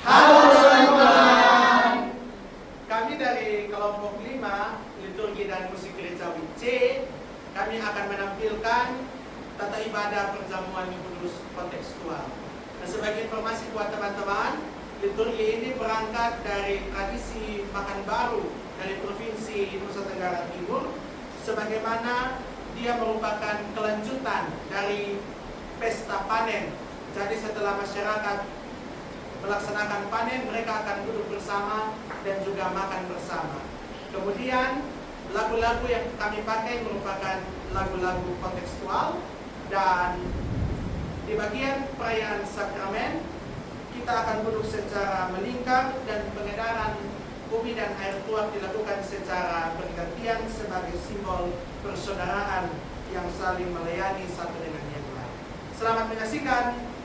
Halo semua. Kami dari kelompok 5 Liturgi dan Musik Gereja WC, kami akan menampilkan tata ibadah perjamuan kudus kontekstual. Nah, sebagai informasi buat teman-teman, liturgi ini berangkat dari tradisi makan baru dari Provinsi Nusa Tenggara Timur, sebagaimana dia merupakan kelanjutan dari pesta panen. Jadi setelah masyarakat melaksanakan panen, mereka akan duduk bersama dan juga makan bersama. Kemudian lagu-lagu yang kami pakai merupakan lagu-lagu kontekstual, dan di bagian perayaan sakramen kita akan duduk secara melingkar dan pengedaran ubi dan air tuak dilakukan secara bergantian sebagai simbol persaudaraan yang saling melayani satu dengan yang lain. Selamat menyaksikan.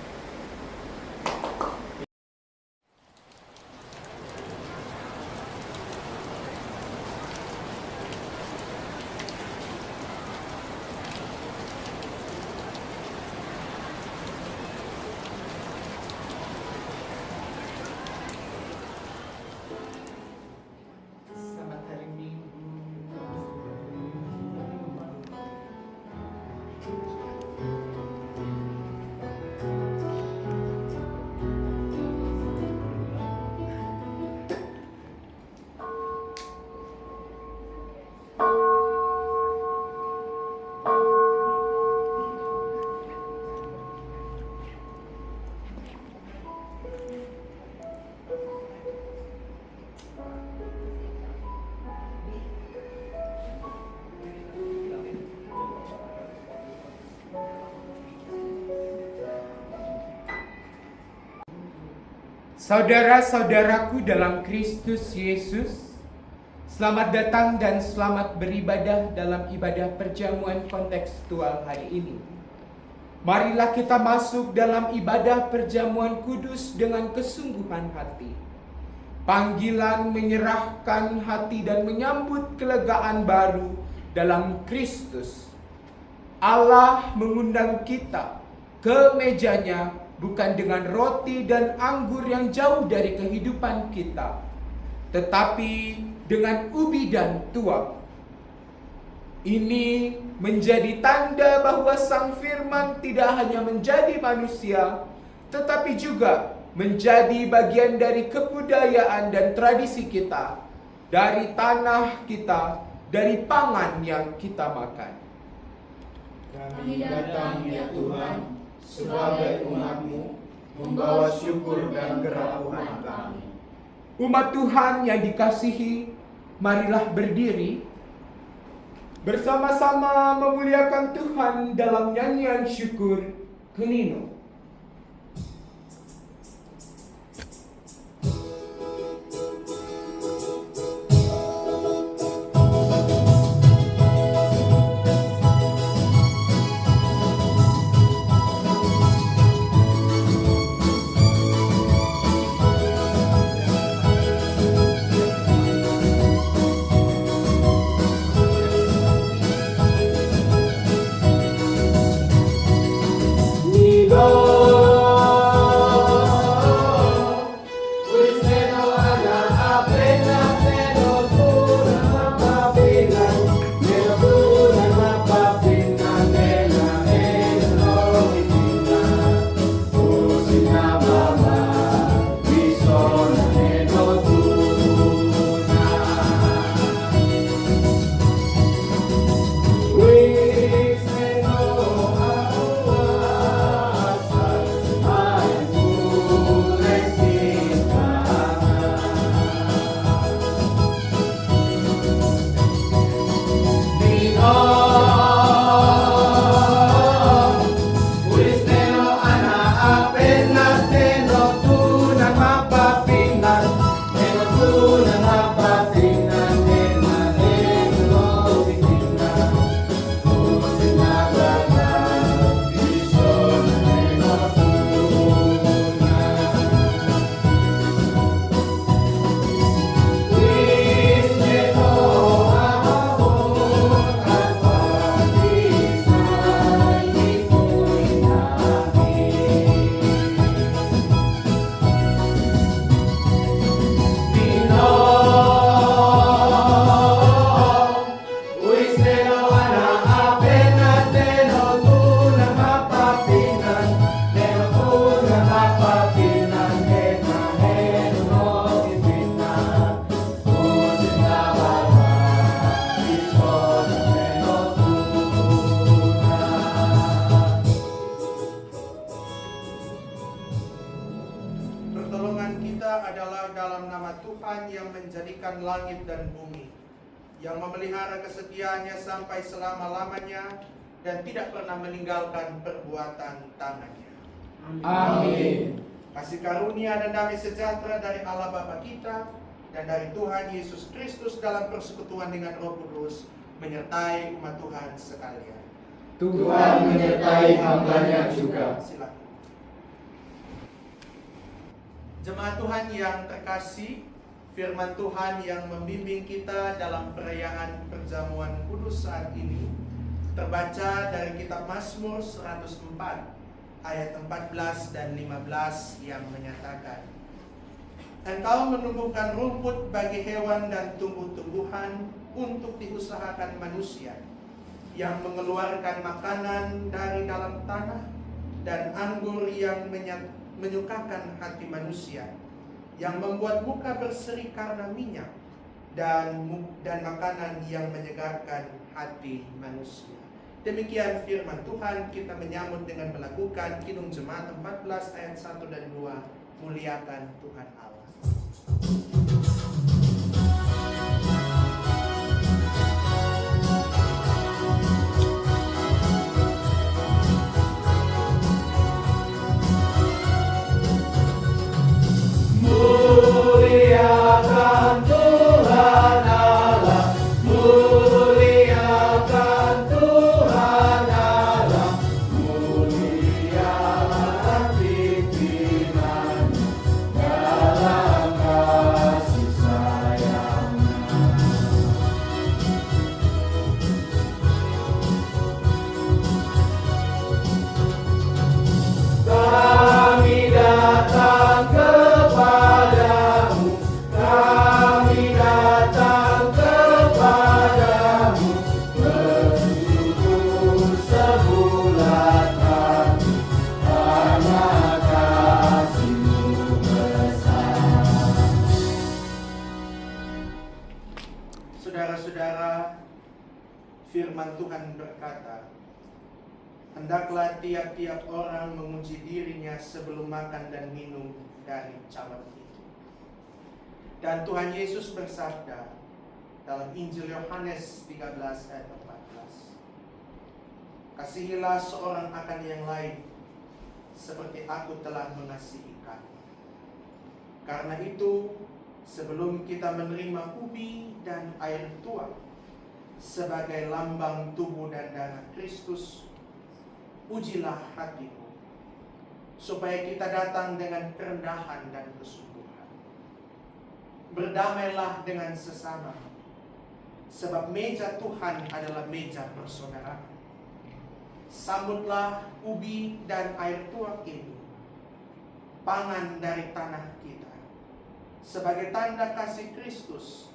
Selamat hari Minggu. Saudara-saudaraku dalam Kristus Yesus, selamat datang dan selamat beribadah dalam ibadah perjamuan kontekstual hari ini. Marilah kita masuk dalam ibadah perjamuan kudus dengan kesungguhan hati. Panggilan menyerahkan hati dan menyambut kelegaan baru dalam Kristus. Allah mengundang kita ke mejanya bukan dengan roti dan anggur yang jauh dari kehidupan kita, tetapi dengan ubi dan tuak. Ini menjadi tanda bahwa Sang Firman tidak hanya menjadi manusia, tetapi juga menjadi bagian dari kebudayaan dan tradisi kita, dari tanah kita, dari pangan yang kita makan. Kami datang ya Tuhan sebagai umat-Mu, membawa syukur dan kerapuhan kami. Umat Tuhan yang dikasihi, marilah berdiri bersama-sama memuliakan Tuhan dalam nyanyian syukur Kenino. Di kita adalah dalam nama Tuhan yang menjadikan langit dan bumi, yang memelihara kesetiaannya sampai selama-lamanya dan tidak pernah meninggalkan perbuatan tangannya. Amin. Kasih karunia dan damai sejahtera dari Allah Bapa kita dan dari Tuhan Yesus Kristus dalam persekutuan dengan Roh Kudus menyertai umat Tuhan sekalian. Tuhan menyertai hamba-Nya juga. Silakan. Jemaat Tuhan yang terkasih, firman Tuhan yang membimbing kita dalam perayaan perjamuan kudus saat ini terbaca dari kitab Mazmur 104 ayat 14 dan 15 yang menyatakan, Engkau menumbuhkan rumput bagi hewan dan tumbuh-tumbuhan untuk diusahakan manusia, yang mengeluarkan makanan dari dalam tanah dan anggur yang menyukakan hati manusia, yang membuat muka berseri karena minyak dan makanan yang menyegarkan hati manusia. Demikian firman Tuhan, kita menyambut dengan melakukan Kidung Jemaat 14 ayat 1 dan 2, muliakan Tuhan Allah. Muliakan Tuhan Allah, muliakan Tuhan Allah, muliakan pimpinan dalam kasih sayang-Nya. Kami datang kepadamu, kami datang kepadamu, bersyukur sebulan hati, karena kasih-Mu besar. Saudara-saudara, firman Tuhan berkata, hendaklah tiap-tiap orang menguji dirinya sebelum makan dan minum dari cawan itu. Dan Tuhan Yesus bersabda dalam Injil Yohanes 13 ayat 14, kasihilah seorang akan yang lain seperti aku telah mengasihi kamu. Karena itu, sebelum kita menerima ubi dan air tuak sebagai lambang tubuh dan darah Kristus, ujilah hatimu, supaya kita datang dengan kerendahan dan kesungguhan. Berdamailah dengan sesama, sebab meja Tuhan adalah meja persaudaraan. Sambutlah ubi dan air tuak ini, pangan dari tanah kita, sebagai tanda kasih Kristus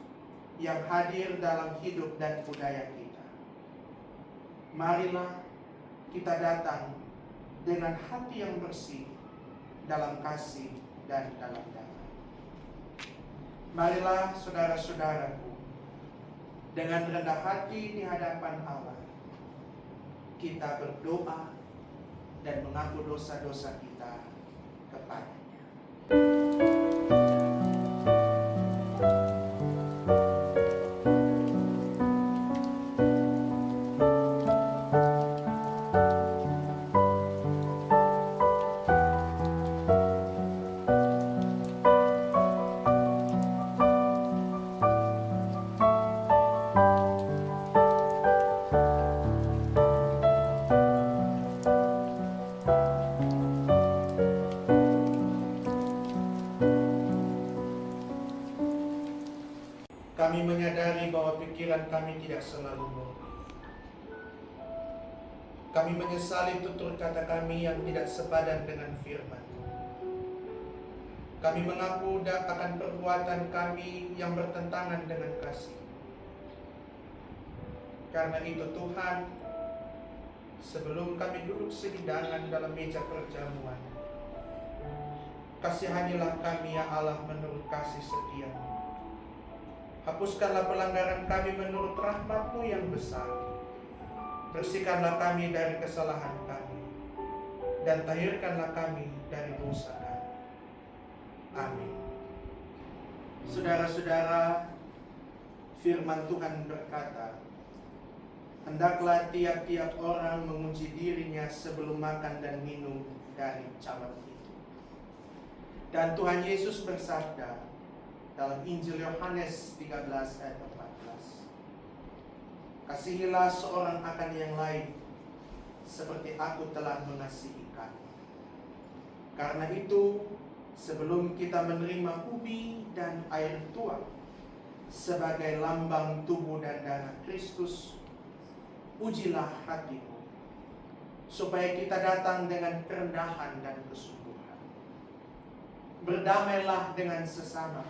yang hadir dalam hidup dan budaya kita. Marilah kita datang dengan hati yang bersih dalam kasih dan dalam damai. Marilah saudara-saudaraku, dengan rendah hati di hadapan Allah, kita berdoa dan mengaku dosa-dosa kita kepada-Nya. Kami menyadari bahwa pikiran kami tidak selalu murni. Kami menyesali tutur kata kami yang tidak sepadan dengan firman. Kami mengaku akan perbuatan kami yang bertentangan dengan kasih. Karena itu Tuhan, sebelum kami duduk sehidangan dalam meja perjamuan, kasihanilah kami ya Allah menurut kasih setia-Mu. Hapuskanlah pelanggaran kami menurut rahmat-Mu yang besar. Bersihkanlah kami dari kesalahan kami, dan tahirkanlah kami dari dosa kami. Amin. Saudara-saudara, firman Tuhan berkata, hendaklah tiap-tiap orang menguji dirinya sebelum makan dan minum dari cawan itu. Dan Tuhan Yesus bersabda dalam Injil Yohanes 13 ayat 14, kasihilah seorang akan yang lain seperti aku telah mengasihi kamu. Karena itu, sebelum kita menerima ubi dan air tuak sebagai lambang tubuh dan darah Kristus, ujilah hatimu, supaya kita datang dengan kerendahan dan kesungguhan. Berdamailah dengan sesama,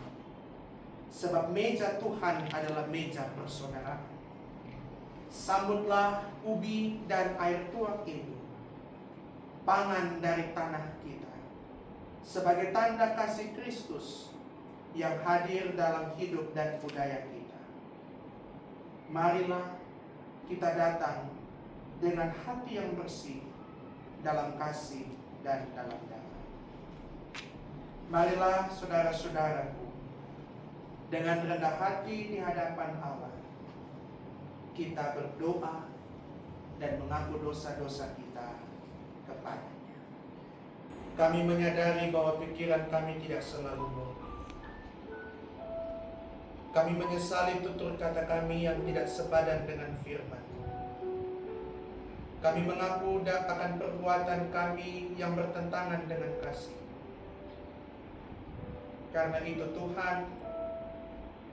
sebab meja Tuhan adalah meja persaudaraan. Sambutlah ubi dan air tuak itu, pangan dari tanah kita, sebagai tanda kasih Kristus yang hadir dalam hidup dan budaya kita. Marilah kita datang dengan hati yang bersih dalam kasih dan dalam damai. Marilah saudara-saudaraku, dengan rendah hati di hadapan Allah, kita berdoa dan mengaku dosa-dosa kita kepadanya. Kami menyadari bahwa pikiran kami tidak selalu murni. Kami menyesali tutur kata kami yang tidak sepadan dengan firman. Kami mengaku akan perbuatan kami yang bertentangan dengan kasih. Karena itu Tuhan,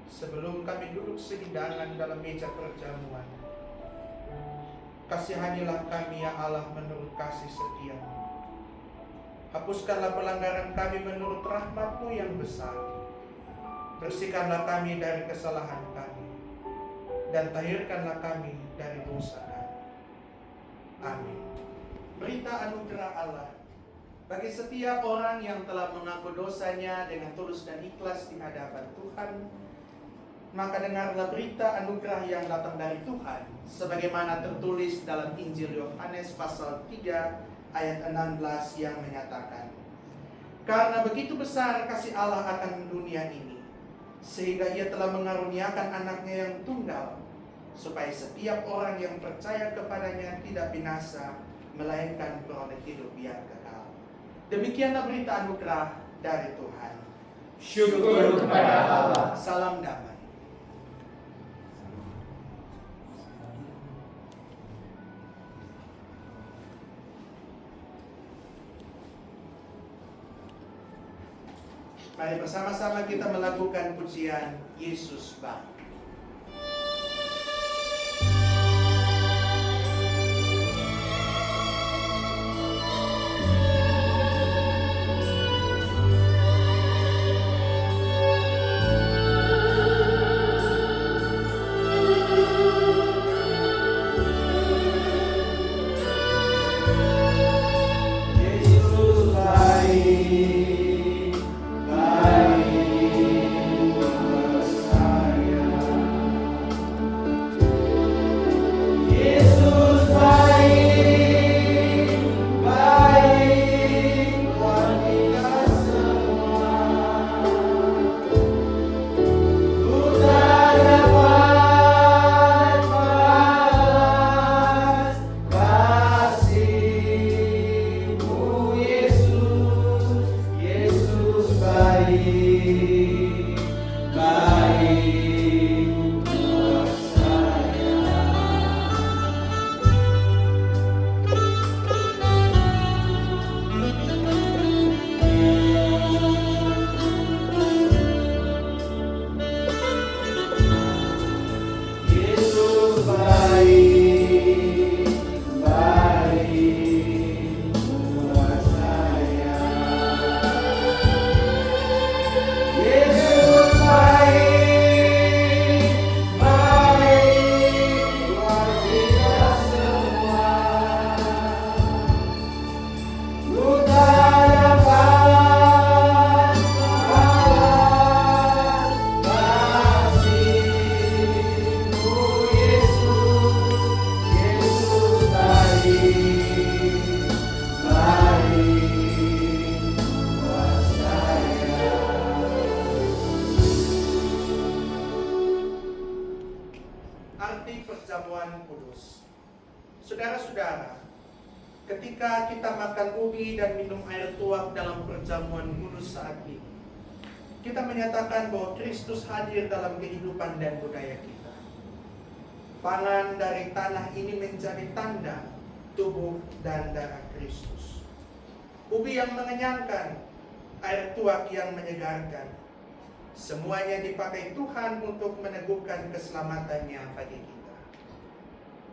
sebelum kami duduk sehidangan dalam meja perjamuan, kasihanilah kami ya Allah menurut kasih setia-Mu. Hapuskanlah pelanggaran kami menurut rahmat-Mu yang besar. Bersihkanlah kami dari kesalahan kami, dan tahirkanlah kami dari dosa kami. Amin. Berita anugerah Allah bagi setiap orang yang telah mengaku dosanya dengan tulus dan ikhlas di hadapan Tuhan. Maka dengarlah berita anugerah yang datang dari Tuhan, sebagaimana tertulis dalam Injil Yohanes pasal 3 ayat 16 yang menyatakan, karena begitu besar kasih Allah akan dunia ini, sehingga Ia telah mengaruniakan anaknya yang tunggal, supaya setiap orang yang percaya kepadanya tidak binasa, melainkan beroleh hidup yang kekal. Demikianlah berita anugerah dari Tuhan. Syukur kepada Allah. Salam damai. Mari bersama-sama kita melakukan pujian Yesus Bapa. Yesus baik, baik buat saya. perjamuan kudus. Saudara-saudara, ketika kita makan ubi dan minum air tuak dalam perjamuan kudus saat ini, kita menyatakan bahwa Kristus hadir dalam kehidupan dan budaya kita. Pangan dari tanah ini menjadi tanda tubuh dan darah Kristus. Ubi yang mengenyangkan, air tuak yang menyegarkan. Semuanya dipakai Tuhan untuk meneguhkan keselamatannya bagi kita.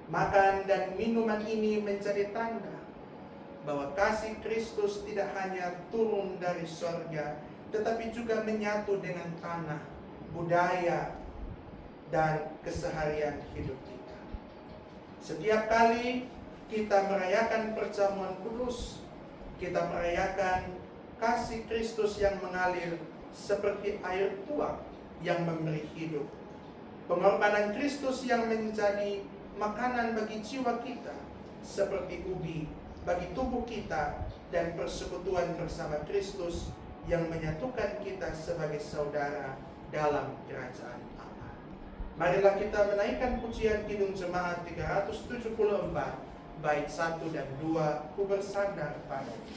Makan dan minuman ini menjadi tanda bahwa kasih Kristus tidak hanya turun dari sorga, tetapi juga menyatu dengan tanah, budaya, dan keseharian hidup kita. Setiap kali kita merayakan perjamuan kudus, kita merayakan kasih Kristus yang mengalir seperti air tuak yang memberi hidup. Pengorbanan Kristus yang menjadi makanan bagi jiwa kita, seperti ubi bagi tubuh kita, dan persekutuan bersama Kristus yang menyatukan kita sebagai saudara dalam kerajaan Allah. Marilah kita menaikkan pujian Kidung Jemaat 374, bait 1 dan 2, ku bersandar padanya.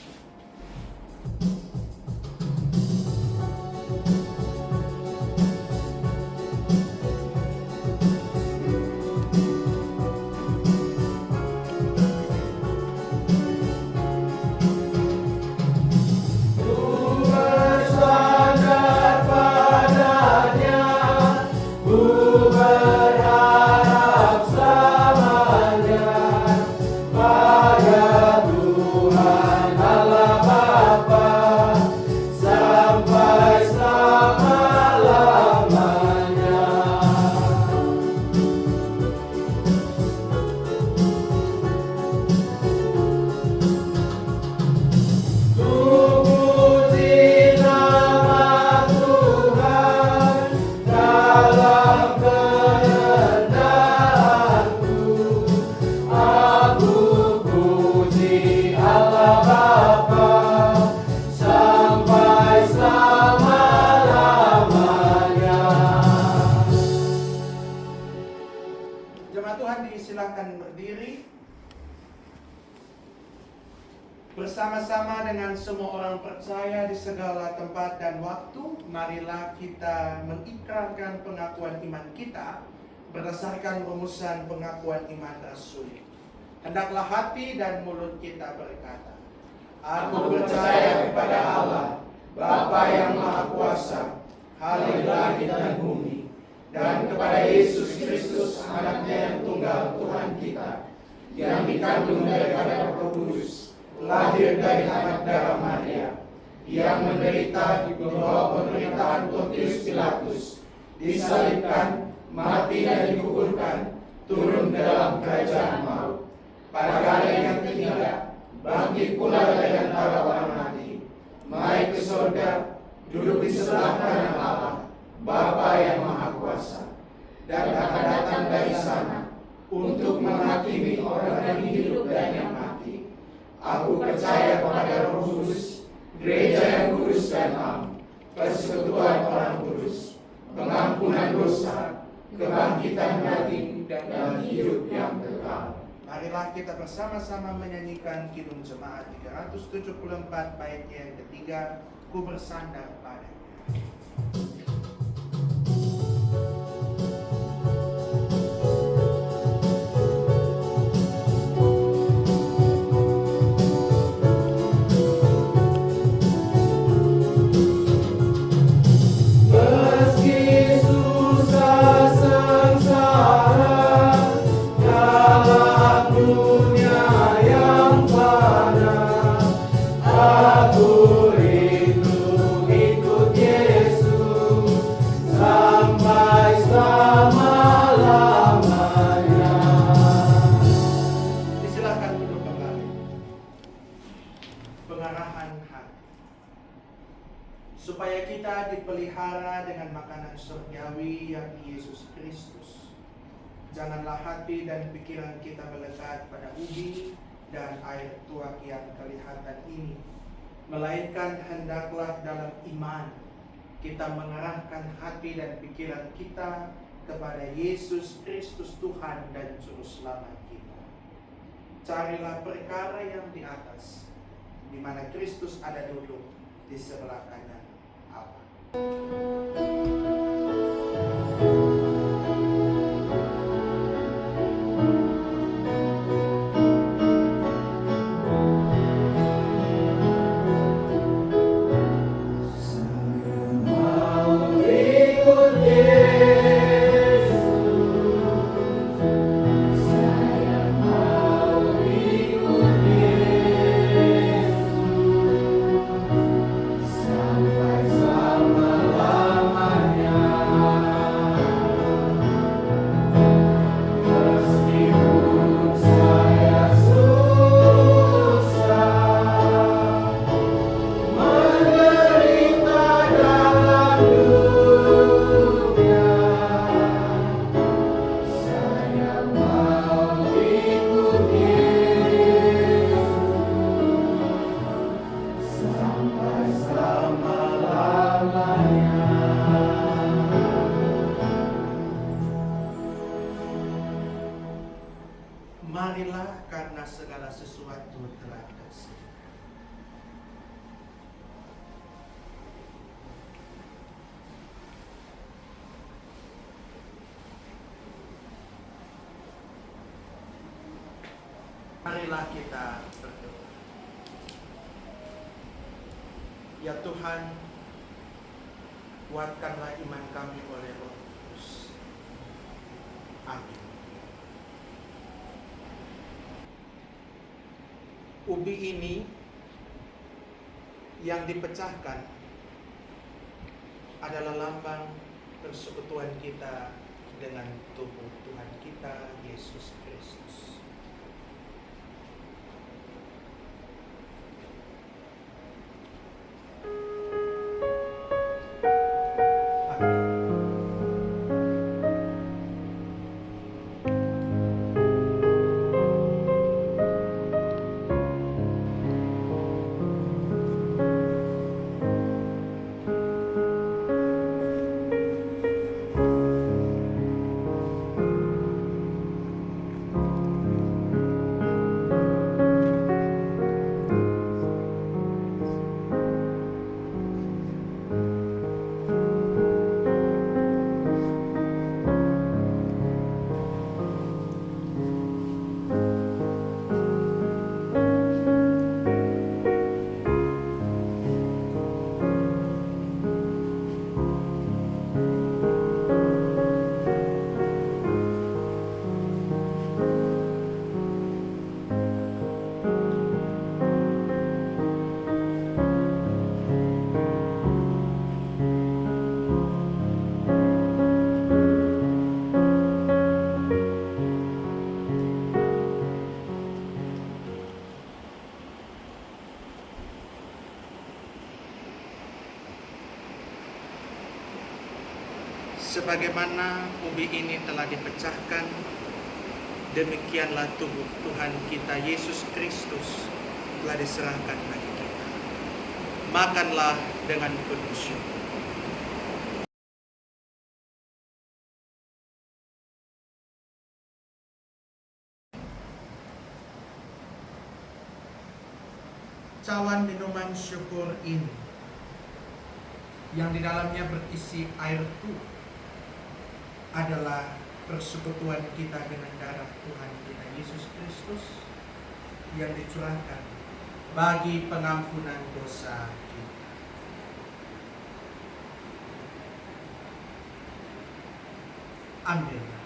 Bersama-sama dengan semua orang percaya di segala tempat dan waktu, marilah kita mengikrarkan pengakuan iman kita berdasarkan rumusan pengakuan iman rasuli. Hendaklah hati dan mulut kita berkata, Aku percaya kepada Allah, Bapa yang Maha Kuasa, Khalik langit dan bumi, dan kepada Yesus Kristus, anaknya yang tunggal Tuhan kita, yang dikandung daripada Roh Kudus, lahir dari anak darah Maria, yang menderita di bawah pemerintahan Pontius Pilatus, disalibkan, mati dan dikuburkan, turun ke dalam kerajaan maut. Pada hari yang ketiga, bangkit pula dari antara orang mati, naik ke surga, duduk di sebelah kanan Allah, Bapa yang Maha Kuasa, dan akan datang dari sana untuk menghakimi orang yang hidup dan yang mati. Aku percaya kepada Roh Kudus, gereja yang kudus dan am, persekutuan orang kudus, pengampunan dosa, kebangkitan batin, dan hidup yang kekal. Marilah kita bersama-sama menyanyikan Kidung Jemaat 374 bait yang ketiga, ku bersandar padanya. Supaya kita dipelihara dengan makanan surgawi yang Yesus Kristus. Janganlah hati dan pikiran kita melekat pada ubi dan air tuak yang kelihatan ini, melainkan hendaklah dalam iman kita mengarahkan hati dan pikiran kita kepada Yesus Kristus Tuhan dan Juru Selamat kita. Carilah perkara yang di atas, di mana Kristus ada duduk di sebelah kanan Allah. Marilah karena segala sesuatu telah tersedia. Marilah kita berdoa. Ya Tuhan, kuatkanlah iman kami oleh Roh Kudus. Amin. Ubi ini yang dipecahkan adalah lambang persekutuan kita dengan tubuh Tuhan kita Yesus Kristus. Sebagaimana ubi ini telah dipecahkan, demikianlah tubuh Tuhan kita Yesus Kristus telah diserahkan bagi kita. Makanlah dengan penuh syukur. Cawan minuman syukur ini yang di dalamnya berisi air tuh adalah persekutuan kita dengan darah Tuhan kita Yesus Kristus yang dicurahkan bagi pengampunan dosa kita. Ambillah.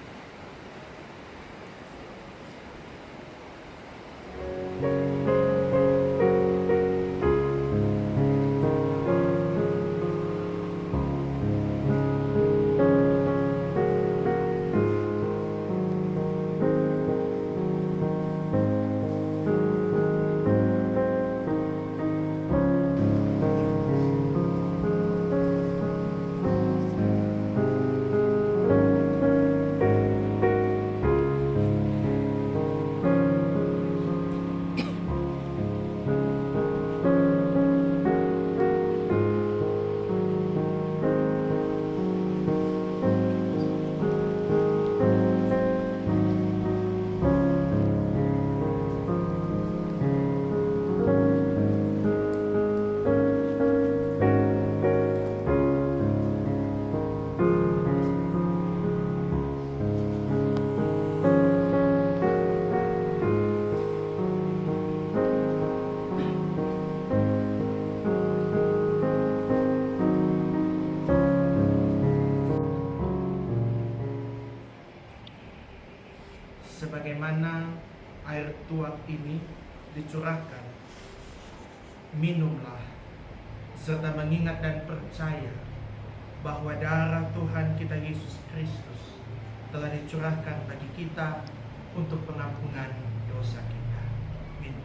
sebagaimana air tuak ini dicurahkan, minumlah serta mengingat dan percaya bahwa darah Tuhan kita Yesus Kristus telah dicurahkan bagi kita untuk pengampunan dosa kita. Minum.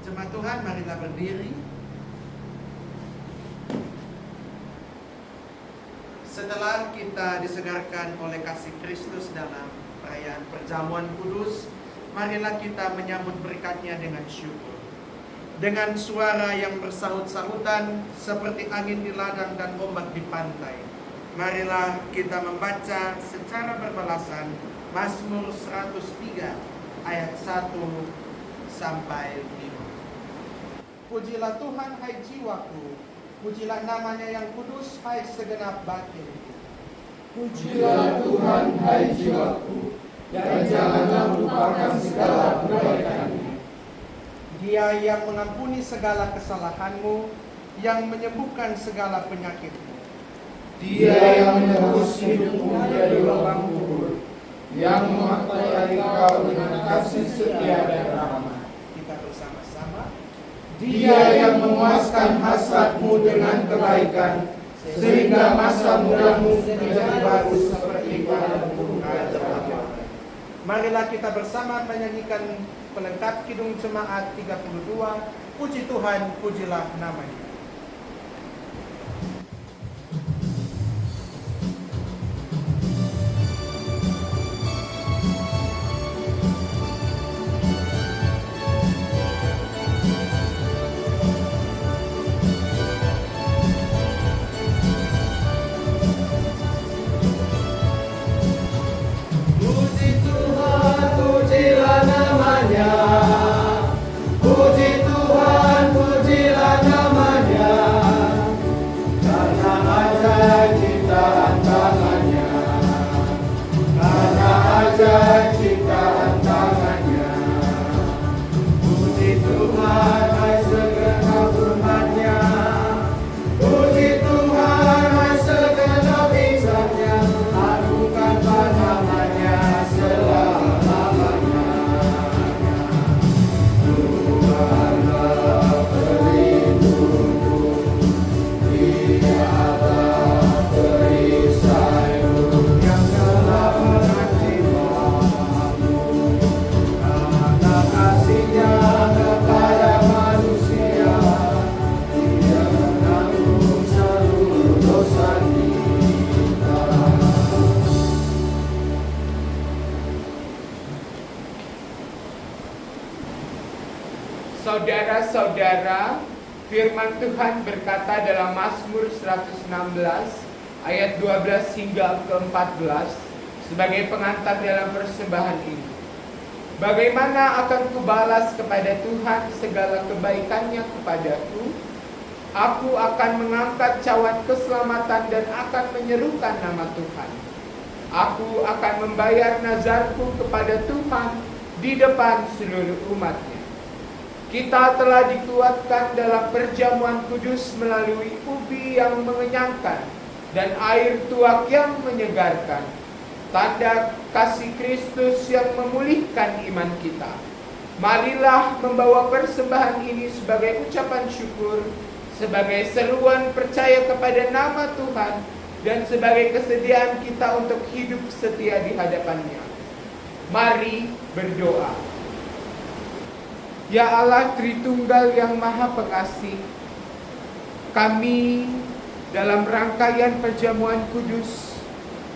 Jemaat Tuhan, marilah berdiri. Setelah kita disegarkan oleh kasih Kristus dalam perayaan perjamuan kudus, marilah kita menyambut berkat-Nya dengan syukur. Dengan suara yang bersahut-sahutan seperti angin di ladang dan ombak di pantai, marilah kita membaca secara berbalasan Mazmur 103 ayat 1 sampai 5. Pujilah Tuhan, hai jiwaku, pujilah namanya yang kudus, hai segenap batin. Pujilah Tuhan, hai jiwaku, dan janganlah lupakan segala kebaikan-Nya. Dia yang mengampuni segala kesalahanmu, yang menyembuhkan segala penyakitmu. Dia yang menebus hidupmu dari lubang kubur, yang memahkoti engkau dengan kasih setia dan rahmat. Kita bersama-sama. Dia yang memuaskan hasratmu dengan kebaikan, sehingga masa mudamu menjadi baru seperti pada bunga terakhir. Marilah kita bersama menyanyikan pelengkap Kidung Jemaat 32. Puji Tuhan, pujilah namanya. Puji Tuhan, pujilah namanya, karena ajaib ciptaan tangannya, karena ajaib ciptaan tangannya. Puji Tuhan, hai segenap umatnya, puji Tuhan, hai segenap insannya, agungkanlah namanya selama-lamanya. Saudara-saudara, firman Tuhan berkata dalam Mazmur 116 ayat 12 hingga ke-14 sebagai pengantar dalam persembahan ini. Bagaimana akan kubalas kepada Tuhan segala kebaikan-Nya kepadaku? Aku akan mengangkat cawan keselamatan dan akan menyerukan nama Tuhan. Aku akan membayar nazarku kepada Tuhan di depan seluruh umat-Nya. Kita telah dikuatkan dalam perjamuan kudus melalui ubi yang mengenyangkan dan air tuak yang menyegarkan. tanda kasih Kristus yang memulihkan iman kita. Marilah membawa persembahan ini sebagai ucapan syukur, sebagai seruan percaya kepada nama Tuhan, dan sebagai kesediaan kita untuk hidup setia di hadapan-Nya. Mari berdoa. Ya Allah Tritunggal yang Maha Pengasih, kami dalam rangkaian perjamuan kudus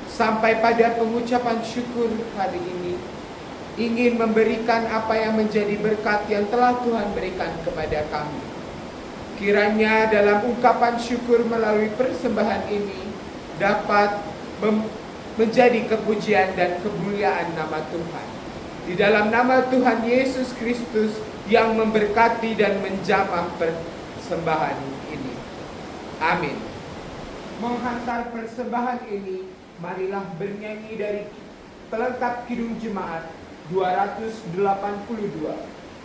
sampai pada pengucapan syukur hari ini ingin memberikan apa yang menjadi berkat yang telah Tuhan berikan kepada kami. Kiranya dalam ungkapan syukur melalui persembahan ini dapat menjadi kepujian dan kemuliaan nama Tuhan. Di dalam nama Tuhan Yesus Kristus yang memberkati dan menjamah persembahan ini. Amin. Menghantar persembahan ini, marilah bernyanyi dari pelengkap Kidung Jemaat 282.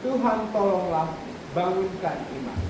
Tuhan tolonglah bangunkan iman.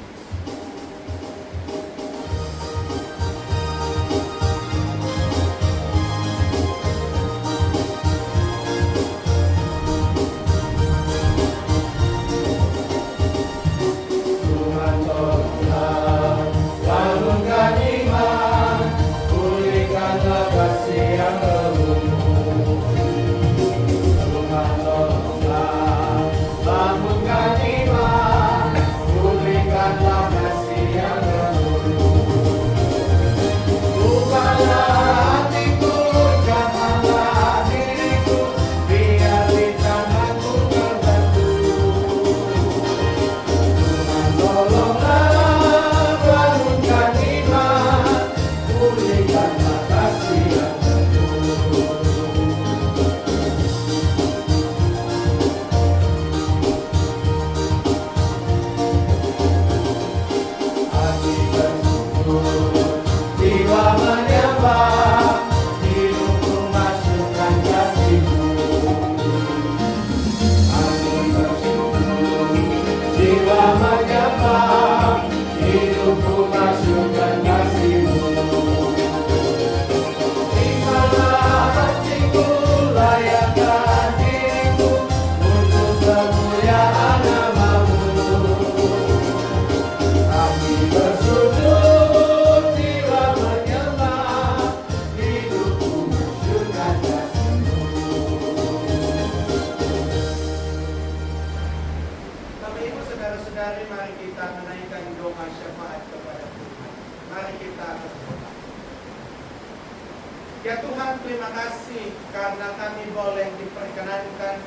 Ya Tuhan, terima kasih karena kami boleh diperkenankan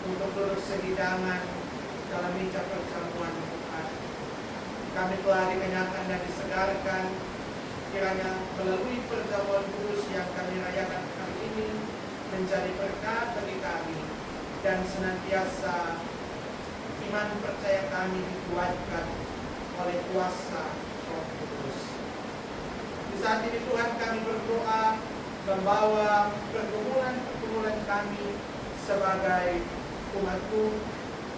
untuk duduk sehidangan dalam meja perjamuan Tuhan. Kami telah dikenyangkan dan disegarkan. Kiranya melalui perjamuan kudus yang kami rayakan hari ini menjadi berkat bagi kami, dan senantiasa iman percaya kami dikuatkan oleh kuasa Roh Kudus. Di saat ini Tuhan, kami berdoa membawa pergumulan kami sebagai umat-Mu.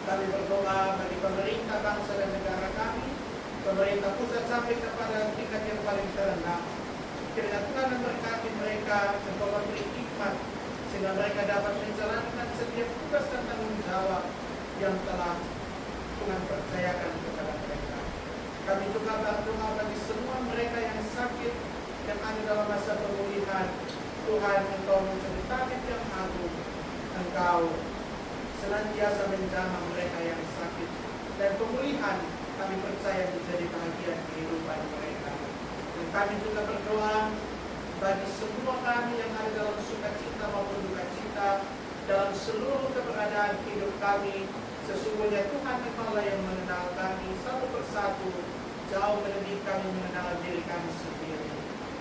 Kami berdoa bagi pemerintah bangsa dan negara kami, pemerintah pusat sampai kepada tingkat yang paling terendah. Kiranya Tuhan memberkati mereka dan memberi hikmat sehingga mereka dapat menjalankan setiap tugas dan tanggung jawab yang telah Tuhan percayakan kepada mereka. Kami juga berdoa bagi semua mereka yang sakit, yang ada dalam masa pemulihan. Tuhan, Engkau menjadi tabib yang agung. Engkau senantiasa menjamah mereka yang sakit, dan pemulihan kami percaya menjadi bahagian kehidupan mereka. Dan kami juga berdoa bagi semua kami yang ada dalam sukacita maupun duka cita, dalam seluruh keberadaan hidup kami. Sesungguhnya Tuhan Engkaulah yang mengenal kami satu persatu, jauh melebihi kami mengenal diri kami sendiri.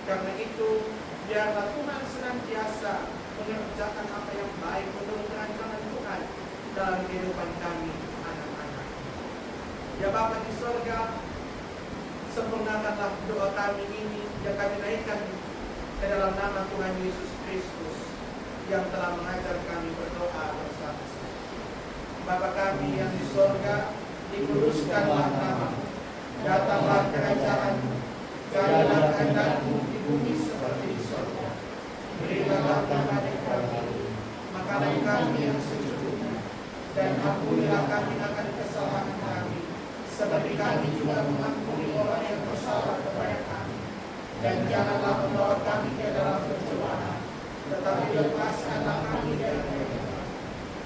Karena itu, biarlah Tuhan senantiasa mengerjakan apa yang baik menurut rancangan Tuhan dalam kehidupan kami, anak-anak. Ya Bapa di sorga, sempurnakanlah doa kami ini yang kami naikkan ke dalam nama Tuhan Yesus Kristus yang telah mengajar kami berdoa bersama-sama. Bapa kami yang di sorga, dikuduskanlah nama-Mu, datanglah kerajaan-Mu, jadilah kehendak-Mu di bumi seperti di sorga. Berikanlah kami kepada kami yang secukupnya, dan ampunilah kami akan kesalahan kami, seperti kami juga mengampuni orang yang bersalah kepada kami. Dan janganlah membawa kami ke dalam pencobaan, tetapi lepaskanlah kami dari mereka.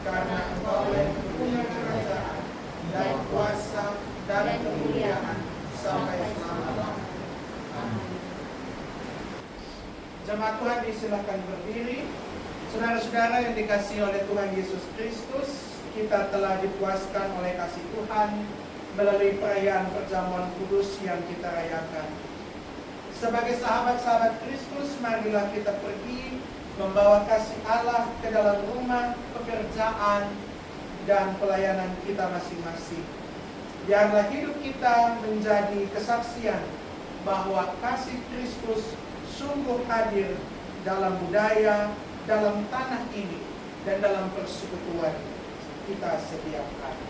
Karena Engkau yang punya kerajaan, dan kuasa, dan kemuliaan, sampai selama-lamanya. Amin. Jemaat Tuhan disilakan berdiri. Saudara-saudara yang dikasihi oleh Tuhan Yesus Kristus, kita telah dipuaskan oleh kasih Tuhan melalui perayaan perjamuan kudus yang kita rayakan. Sebagai sahabat-sahabat Kristus, marilah kita pergi membawa kasih Allah ke dalam rumah, pekerjaan, dan pelayanan kita masing-masing. Biarlah hidup kita menjadi kesaksian bahwa kasih Kristus sungguh hadir dalam budaya, dalam tanah ini, dan dalam persekutuan kita setiap hari.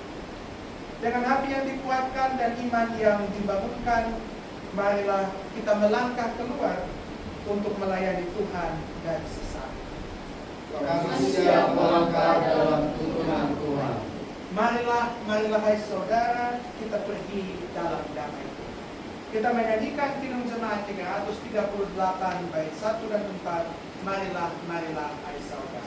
Dengan hati yang dikuatkan dan iman yang dibangunkan, marilah kita melangkah keluar untuk melayani Tuhan dan sesama. Kami siap melangkah dalam tuntunan Tuhan. Marilah hai saudara, kita pergi dalam damai. Kita menyanyikan Kidung Jemaat 338 bait 1 dan 4. Marilah hai saudara.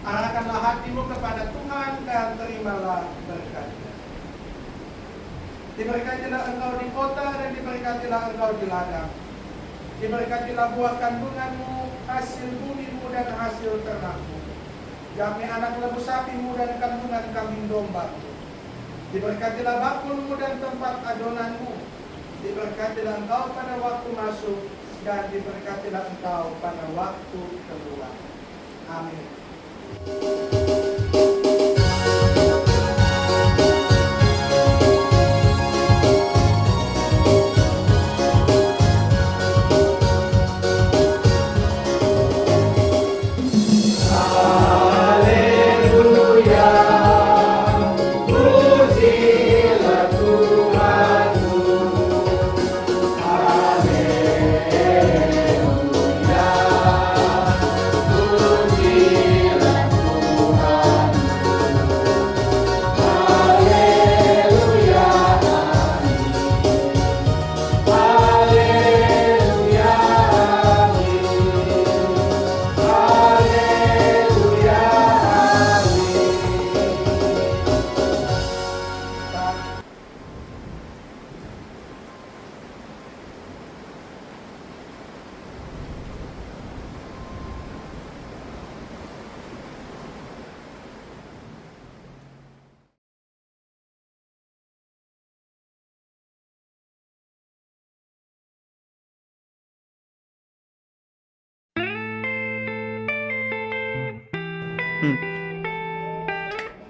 Arahkanlah hatimu kepada Tuhan dan terimalah berkat-Nya. Diberkatilah engkau di kota dan diberkatilah engkau di ladang. Diberkatilah buah kandunganmu, hasil bumimu dan hasil ternakmu. Jami anak lembu sapimu dan kandungan kambing dombamu. Diberkatilah bakulmu dan tempat adonanmu. Diberkatilah engkau pada waktu masuk dan diberkatilah engkau pada waktu keluar. Amin.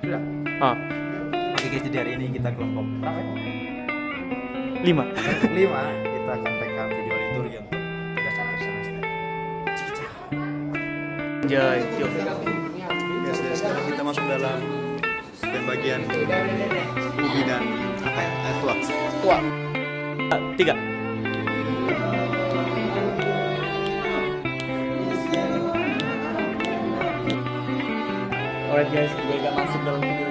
Sudah. Oke guys, jadi hari ini kita kelompok berapa? 5. 5. Kita akan rekam video liturgi untuk tugas akhir semester. Jai, yuk. Ya, sekarang kita masuk dalam pembagian ubi dan apa ya? Tuak. 3. Alright guys, kita akan masuk dalam video